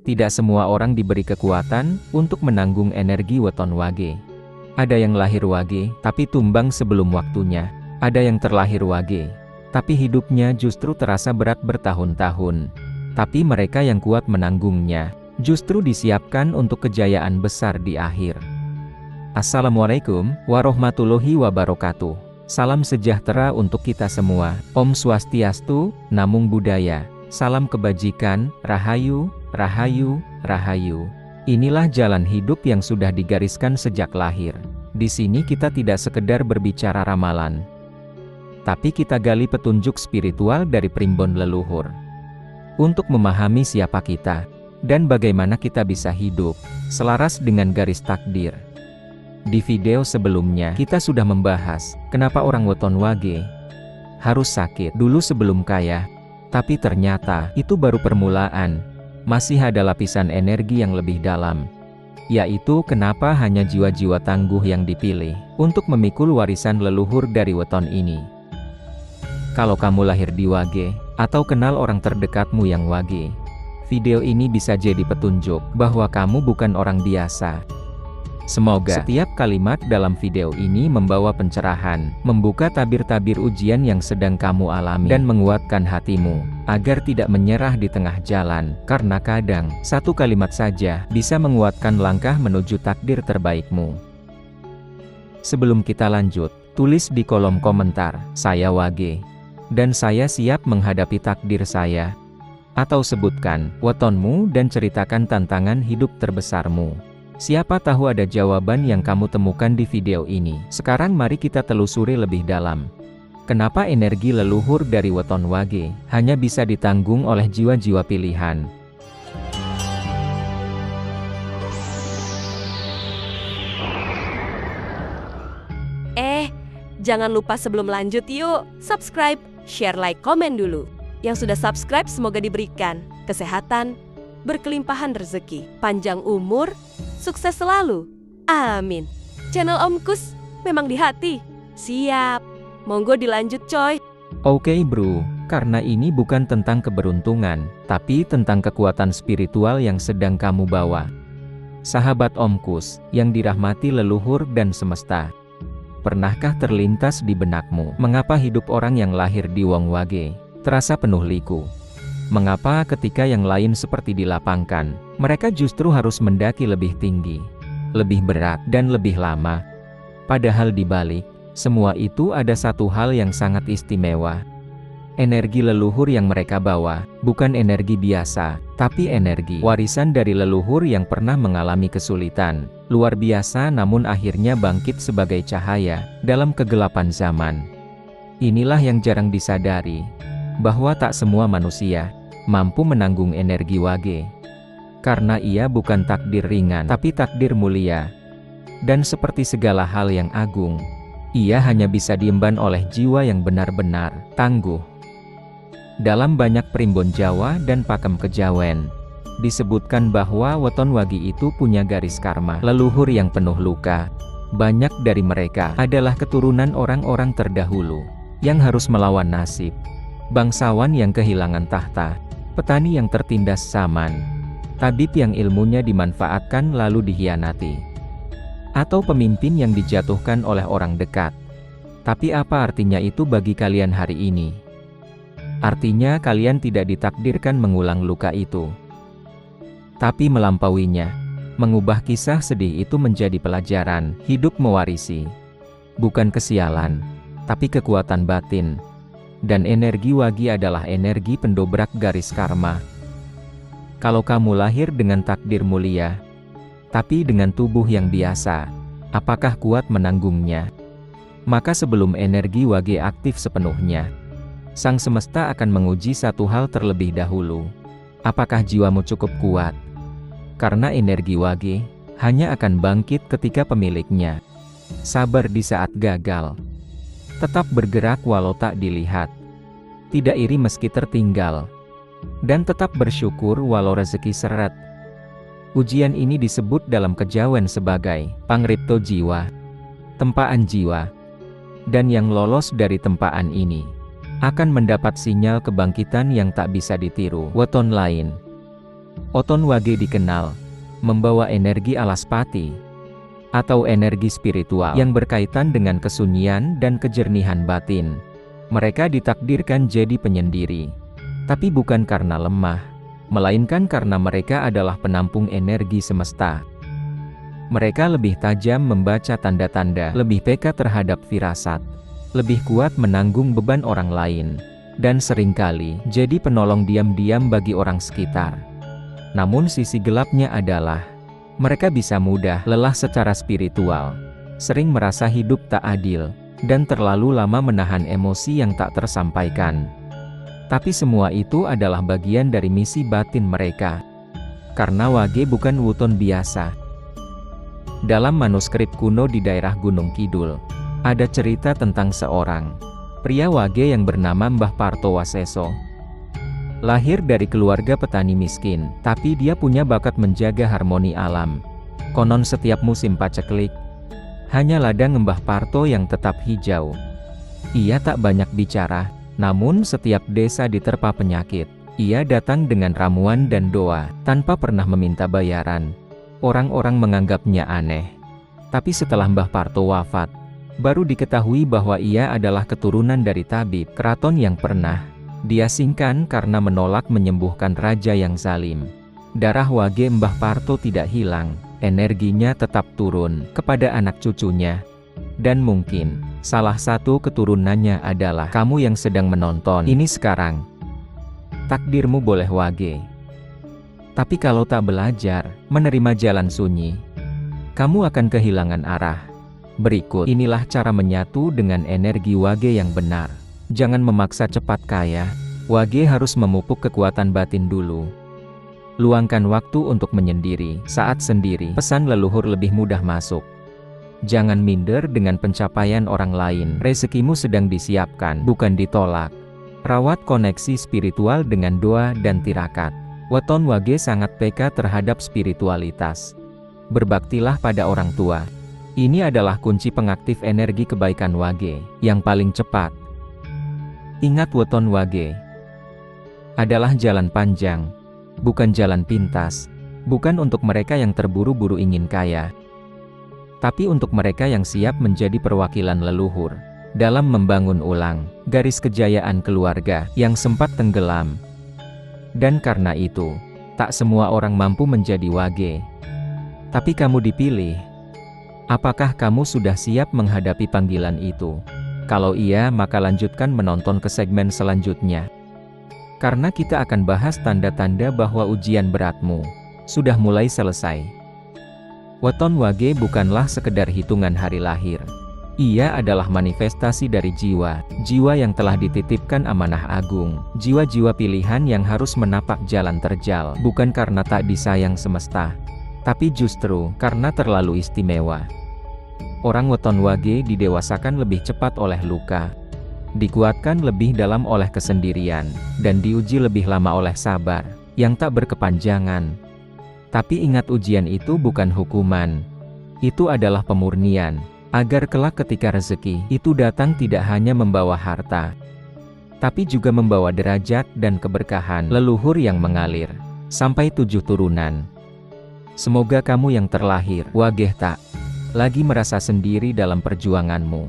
Tidak semua orang diberi kekuatan untuk menanggung energi weton wage. Ada yang lahir wage, tapi tumbang sebelum waktunya. Ada yang terlahir wage, tapi hidupnya justru terasa berat bertahun-tahun. Tapi mereka yang kuat menanggungnya, justru disiapkan untuk kejayaan besar di akhir. Assalamualaikum warahmatullahi wabarakatuh. Salam sejahtera untuk kita semua. Om Swastiastu, Namo Buddhaya. Salam kebajikan, Rahayu, Rahayu, Rahayu. Inilah jalan hidup yang sudah digariskan sejak lahir. Di sini kita tidak sekedar berbicara ramalan, tapi kita gali petunjuk spiritual dari primbon leluhur. Untuk memahami siapa kita, dan bagaimana kita bisa hidup selaras dengan garis takdir. Di video sebelumnya, kita sudah membahas, kenapa orang weton wage harus sakit dulu sebelum kaya. Tapi ternyata, itu baru permulaan. Masih ada lapisan energi yang lebih dalam. Yaitu kenapa hanya jiwa-jiwa tangguh yang dipilih, untuk memikul warisan leluhur dari weton ini. Kalau kamu lahir di wage, atau kenal orang terdekatmu yang wage, video ini bisa jadi petunjuk, bahwa kamu bukan orang biasa. Semoga setiap kalimat dalam video ini membawa pencerahan, membuka tabir-tabir ujian yang sedang kamu alami, dan menguatkan hatimu, agar tidak menyerah di tengah jalan, karena kadang, satu kalimat saja, bisa menguatkan langkah menuju takdir terbaikmu. Sebelum kita lanjut, tulis di kolom komentar, saya wage, dan saya siap menghadapi takdir saya. Atau sebutkan, wetonmu dan ceritakan tantangan hidup terbesarmu. Siapa tahu ada jawaban yang kamu temukan di video ini. Sekarang mari kita telusuri lebih dalam. Kenapa energi leluhur dari weton wage hanya bisa ditanggung oleh jiwa-jiwa pilihan? Jangan lupa sebelum lanjut yuk, subscribe, share, like, komen dulu. Yang sudah subscribe semoga diberikan kesehatan, berkelimpahan rezeki, panjang umur, sukses selalu. Amin. Channel Om Kus memang di hati. Siap. Monggo dilanjut coy. Oke bro, karena ini bukan tentang keberuntungan, tapi tentang kekuatan spiritual yang sedang kamu bawa. Sahabat Om Kus, yang dirahmati leluhur dan semesta. Pernahkah terlintas di benakmu, mengapa hidup orang yang lahir di wong wage terasa penuh liku? Mengapa ketika yang lain seperti dilapangkan, mereka justru harus mendaki lebih tinggi, lebih berat, dan lebih lama? Padahal di balik semua itu ada satu hal yang sangat istimewa. Energi leluhur yang mereka bawa, bukan energi biasa, tapi energi warisan dari leluhur yang pernah mengalami kesulitan luar biasa namun akhirnya bangkit sebagai cahaya dalam kegelapan zaman. Inilah yang jarang disadari, bahwa tak semua manusia mampu menanggung energi wage. Karena ia bukan takdir ringan, tapi takdir mulia. Dan seperti segala hal yang agung, ia hanya bisa diemban oleh jiwa yang benar-benar tangguh. Dalam banyak primbon Jawa dan pakem kejawen, disebutkan bahwa weton wage itu punya garis karma leluhur yang penuh luka. Banyak dari mereka adalah keturunan orang-orang terdahulu, yang harus melawan nasib. Bangsawan yang kehilangan tahta, petani yang tertindas zaman, tabib yang ilmunya dimanfaatkan lalu dikhianati, atau pemimpin yang dijatuhkan oleh orang dekat. Tapi apa artinya itu bagi kalian hari ini? Artinya kalian tidak ditakdirkan mengulang luka itu, tapi melampauinya, mengubah kisah sedih itu menjadi pelajaran hidup mewarisi. Bukan kesialan, tapi kekuatan batin. Dan energi wage adalah energi pendobrak garis karma. Kalau kamu lahir dengan takdir mulia, tapi dengan tubuh yang biasa, apakah kuat menanggungnya? Maka sebelum energi wage aktif sepenuhnya, Sang Semesta akan menguji satu hal terlebih dahulu. Apakah jiwamu cukup kuat? Karena energi wage hanya akan bangkit ketika pemiliknya sabar di saat gagal, tetap bergerak walau tak dilihat, tidak iri meski tertinggal, dan tetap bersyukur walau rezeki seret. Ujian ini disebut dalam kejawen sebagai pangripto jiwa, tempaan jiwa. Dan yang lolos dari tempaan ini akan mendapat sinyal kebangkitan yang tak bisa ditiru weton lain. Oton Wage dikenal membawa energi alaspati atau energi spiritual yang berkaitan dengan kesunyian dan kejernihan batin. Mereka ditakdirkan jadi penyendiri, tapi bukan karena lemah, melainkan karena mereka adalah penampung energi semesta. Mereka lebih tajam membaca tanda-tanda, lebih peka terhadap firasat, lebih kuat menanggung beban orang lain, dan seringkali jadi penolong diam-diam bagi orang sekitar. Namun sisi gelapnya adalah, mereka bisa mudah lelah secara spiritual, sering merasa hidup tak adil, dan terlalu lama menahan emosi yang tak tersampaikan. Tapi semua itu adalah bagian dari misi batin mereka. Karena Wage bukan wuton biasa. Dalam manuskrip kuno di daerah Gunung Kidul, ada cerita tentang seorang pria Wage yang bernama Mbah Parto Waseso. Lahir dari keluarga petani miskin, tapi dia punya bakat menjaga harmoni alam. Konon setiap musim paceklik, hanya ladang Mbah Parto yang tetap hijau. Ia tak banyak bicara, namun setiap desa diterpa penyakit, ia datang dengan ramuan dan doa, tanpa pernah meminta bayaran. Orang-orang menganggapnya aneh. Tapi setelah Mbah Parto wafat, baru diketahui bahwa ia adalah keturunan dari tabib keraton yang pernah diasingkan karena menolak menyembuhkan raja yang zalim. Darah Wage Mbah Parto tidak hilang, energinya tetap turun kepada anak cucunya. Dan mungkin, salah satu keturunannya adalah kamu yang sedang menonton ini sekarang. Takdirmu boleh Wage. Tapi kalau tak belajar, menerima jalan sunyi, kamu akan kehilangan arah. Berikut inilah cara menyatu dengan energi Wage yang benar. Jangan memaksa cepat kaya. Wage harus memupuk kekuatan batin dulu. Luangkan waktu untuk menyendiri. Saat sendiri, pesan leluhur lebih mudah masuk. Jangan minder dengan pencapaian orang lain. Rezekimu sedang disiapkan, bukan ditolak. Rawat koneksi spiritual dengan doa dan tirakat. Weton Wage sangat peka terhadap spiritualitas. Berbaktilah pada orang tua. Ini adalah kunci pengaktif energi kebaikan Wage yang paling cepat. Ingat, weton Wage adalah jalan panjang, bukan jalan pintas. Bukan untuk mereka yang terburu-buru ingin kaya, tapi untuk mereka yang siap menjadi perwakilan leluhur dalam membangun ulang garis kejayaan keluarga yang sempat tenggelam. Dan karena itu, tak semua orang mampu menjadi Wage. Tapi kamu dipilih. Apakah kamu sudah siap menghadapi panggilan itu? Kalau iya, maka lanjutkan menonton ke segmen selanjutnya. Karena kita akan bahas tanda-tanda bahwa ujian beratmu sudah mulai selesai. Weton Wage bukanlah sekedar hitungan hari lahir. Ia adalah manifestasi dari jiwa yang telah dititipkan amanah agung, jiwa-jiwa pilihan yang harus menapak jalan terjal, bukan karena tak disayang semesta, tapi justru karena terlalu istimewa. Orang weton Wage didewasakan lebih cepat oleh luka, dikuatkan lebih dalam oleh kesendirian, dan diuji lebih lama oleh sabar yang tak berkepanjangan. Tapi ingat, ujian itu bukan hukuman. Itu adalah pemurnian, agar kelak ketika rezeki itu datang tidak hanya membawa harta, tapi juga membawa derajat dan keberkahan leluhur yang mengalir sampai 7 turunan. Semoga kamu yang terlahir Wage tak lagi merasa sendiri dalam perjuanganmu.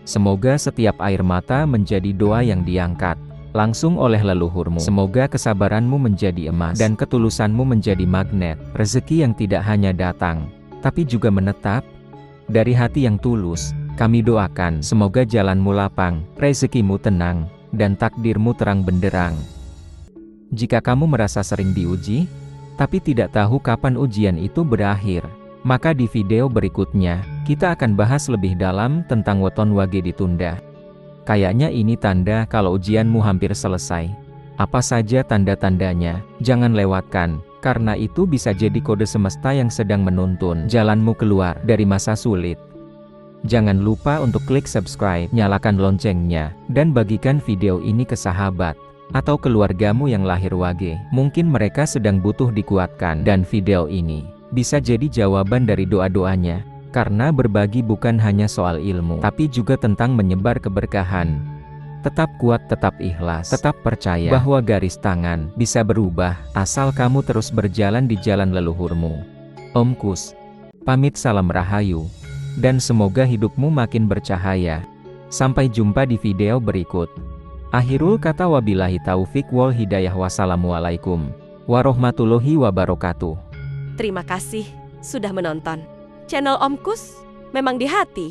Semoga setiap air mata menjadi doa yang diangkat langsung oleh leluhurmu. Semoga kesabaranmu menjadi emas dan ketulusanmu menjadi magnet rezeki yang tidak hanya datang, tapi juga menetap. Dari hati yang tulus, kami doakan semoga jalanmu lapang, rezekimu tenang, dan takdirmu terang benderang. Jika kamu merasa sering diuji, tapi tidak tahu kapan ujian itu berakhir, maka di video berikutnya, kita akan bahas lebih dalam tentang weton Wage ditunda. Kayaknya ini tanda kalau ujianmu hampir selesai. Apa saja tanda-tandanya, jangan lewatkan, karena itu bisa jadi kode semesta yang sedang menuntun jalanmu keluar dari masa sulit. Jangan lupa untuk klik subscribe, nyalakan loncengnya, dan bagikan video ini ke sahabat atau keluargamu yang lahir Wage. Mungkin mereka sedang butuh dikuatkan, dan video ini bisa jadi jawaban dari doa-doanya. Karena berbagi bukan hanya soal ilmu, tapi juga tentang menyebar keberkahan. Tetap kuat, tetap ikhlas, tetap percaya bahwa garis tangan bisa berubah asal kamu terus berjalan di jalan leluhurmu. Om Kus pamit, salam rahayu, dan semoga hidupmu makin bercahaya. Sampai jumpa di video berikut. Akhirul kata, wabillahi taufik wal hidayah. Wassalamualaikum warahmatullahi wabarakatuh. Terima kasih sudah menonton. Channel Om Kus memang di hati.